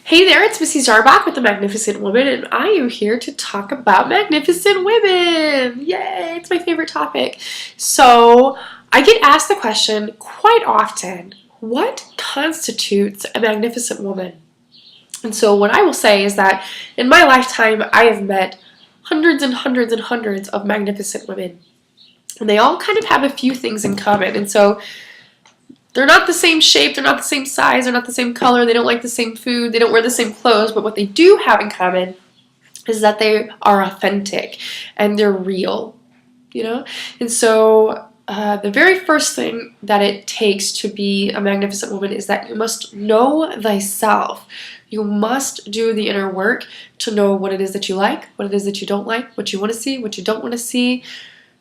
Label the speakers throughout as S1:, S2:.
S1: Hey there, it's Missy Zarbock with the Magnificent Woman, and I am here to talk about magnificent women. Yay, it's my favorite topic. So, I get asked the question quite often, what constitutes a magnificent woman? And so what I will say is that in my lifetime, I have met hundreds and hundreds and hundreds of magnificent women. And they all kind of have a few things in common. And so they're not the same shape, they're not the same size, they're not the same color, they don't like the same food, they don't wear the same clothes, but what they do have in common is that they are authentic and they're real, you know? And so the very first thing that it takes to be a magnificent woman is that you must know thyself. You must do the inner work to know what it is that you like, what it is that you don't like, what you want to see, what you don't want to see.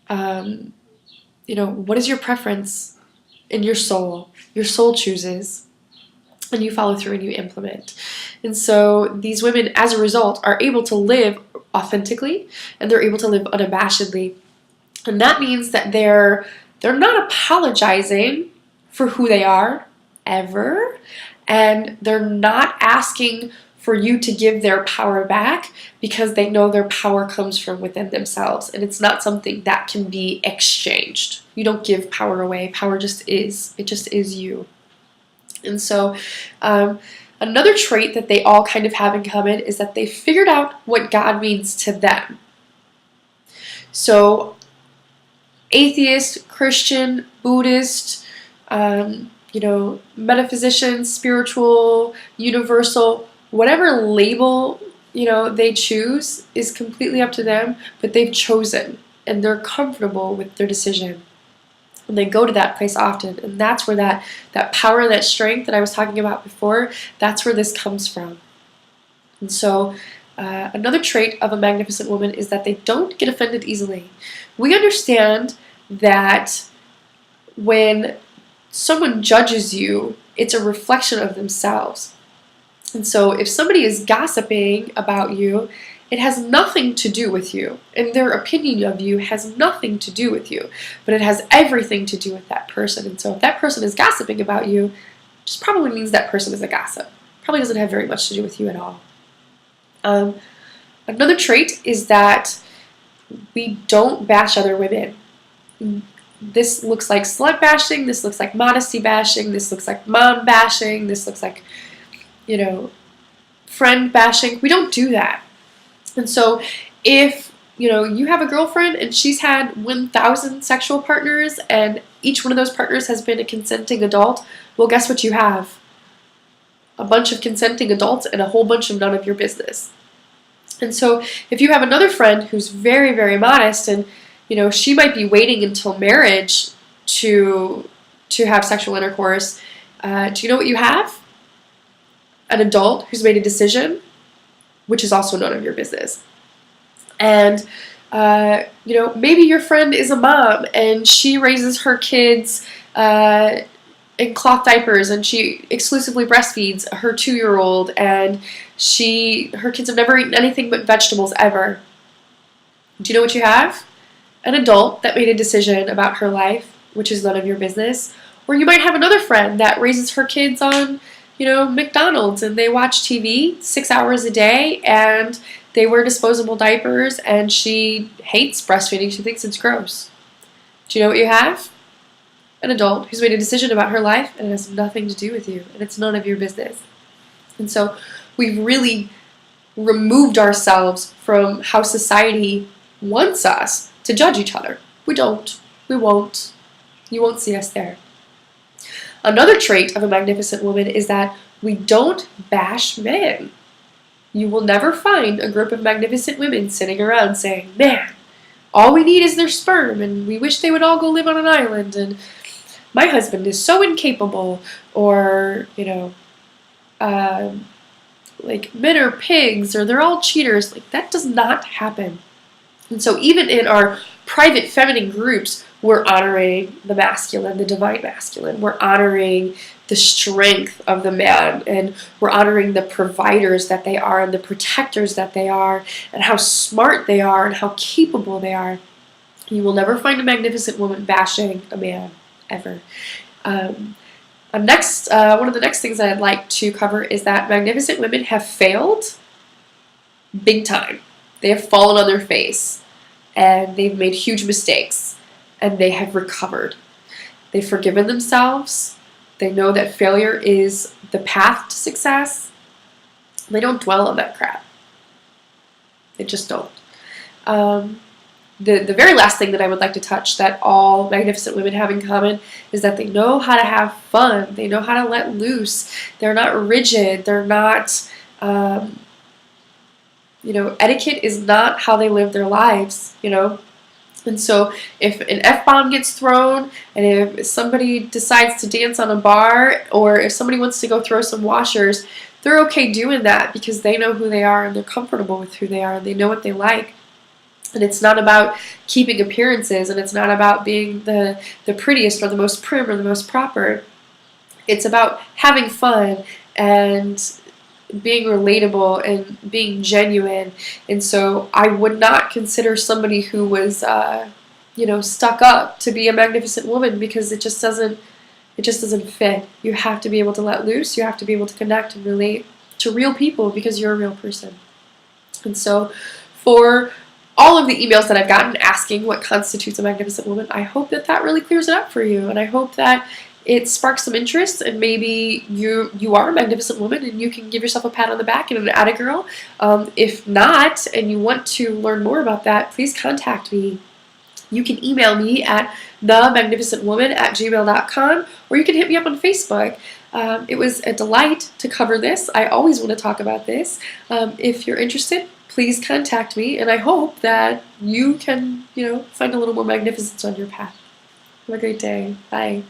S1: What is your preference in your soul? Your soul chooses, and you follow through and you implement. And so these women, as a result, are able to live authentically, and they're able to live unabashedly. And that means that they're not apologizing for who they are, ever, and they're not asking for you to give their power back because they know their power comes from within themselves, and it's not something that can be exchanged. You don't give power away. Power just is. It just is you. And so another trait that they all kind of have in common is that they figured out what God means to them. So atheist, Christian, Buddhist, metaphysician, spiritual, universal, whatever label, they choose is completely up to them, but they've chosen and they're comfortable with their decision. And they go to that place often, and that's where that power and that strength that I was talking about before, that's where this comes from. And so another trait of a magnificent woman is that they don't get offended easily. We understand that when someone judges you, it's a reflection of themselves. And so if somebody is gossiping about you, it has nothing to do with you, and their opinion of you has nothing to do with you, but it has everything to do with that person. And so if that person is gossiping about you, it just probably means that person is a gossip. Probably doesn't have very much to do with you at all. Another trait is that we don't bash other women. This looks like slut bashing, this looks like modesty bashing, this looks like mom bashing, this looks like, friend bashing. We don't do that. And so if, you have a girlfriend and she's had 1,000 sexual partners and each one of those partners has been a consenting adult, well, guess what you have? A bunch of consenting adults and a whole bunch of none of your business. And so if you have another friend who's very, very modest and, she might be waiting until marriage to have sexual intercourse, do you know what you have? An adult who's made a decision, which is also none of your business. And, maybe your friend is a mom and she raises her kids in cloth diapers and she exclusively breastfeeds her 2-year-old and her kids have never eaten anything but vegetables ever. Do you know what you have? An adult that made a decision about her life, which is none of your business. Or you might have another friend that raises her kids on McDonald's, and they watch TV 6 hours a day, and they wear disposable diapers, and she hates breastfeeding. She thinks it's gross. Do you know what you have? An adult who's made a decision about her life, and it has nothing to do with you, and it's none of your business. And so we've really removed ourselves from how society wants us to judge each other. We don't. We won't. You won't see us there. Another trait of a magnificent woman is that we don't bash men. You will never find a group of magnificent women sitting around saying, man, all we need is their sperm, and we wish they would all go live on an island, and my husband is so incapable, or, like men are pigs, or they're all cheaters. Like, that does not happen. And so even in our private feminine groups, we're honoring the masculine, the divine masculine. We're honoring the strength of the man, and we're honoring the providers that they are and the protectors that they are and how smart they are and how capable they are. You will never find a magnificent woman bashing a man, ever. One of the next things that I'd like to cover is that magnificent women have failed big time. They have fallen on their face, and they've made huge mistakes, and they have recovered. They've forgiven themselves. They know that failure is the path to success. They don't dwell on that crap. They just don't. The very last thing that I would like to touch that all magnificent women have in common is that they know how to have fun. They know how to let loose. They're not rigid. They're not, etiquette is not how they live their lives, And so if an F-bomb gets thrown, and if somebody decides to dance on a bar, or if somebody wants to go throw some washers, they're okay doing that because they know who they are and they're comfortable with who they are and they know what they like. And it's not about keeping appearances, and it's not about being the prettiest or the most prim or the most proper. It's about having fun and being relatable and being genuine. And so I would not consider somebody who was stuck up to be a magnificent woman, because it just doesn't fit. You have to be able to let loose. You have to be able to connect and relate to real people because you're a real person. And so for all of the emails that I've gotten asking what constitutes a magnificent woman, I hope that really clears it up for you, and I hope that it sparks some interest, and maybe you are a magnificent woman and you can give yourself a pat on the back and an atta girl. If not, and you want to learn more about that, please contact me. You can email me at themagnificentwoman@gmail.com, or you can hit me up on Facebook. It was a delight to cover this. I always want to talk about this. If you're interested, please contact me, and I hope that you can, find a little more magnificence on your path. Have a great day. Bye.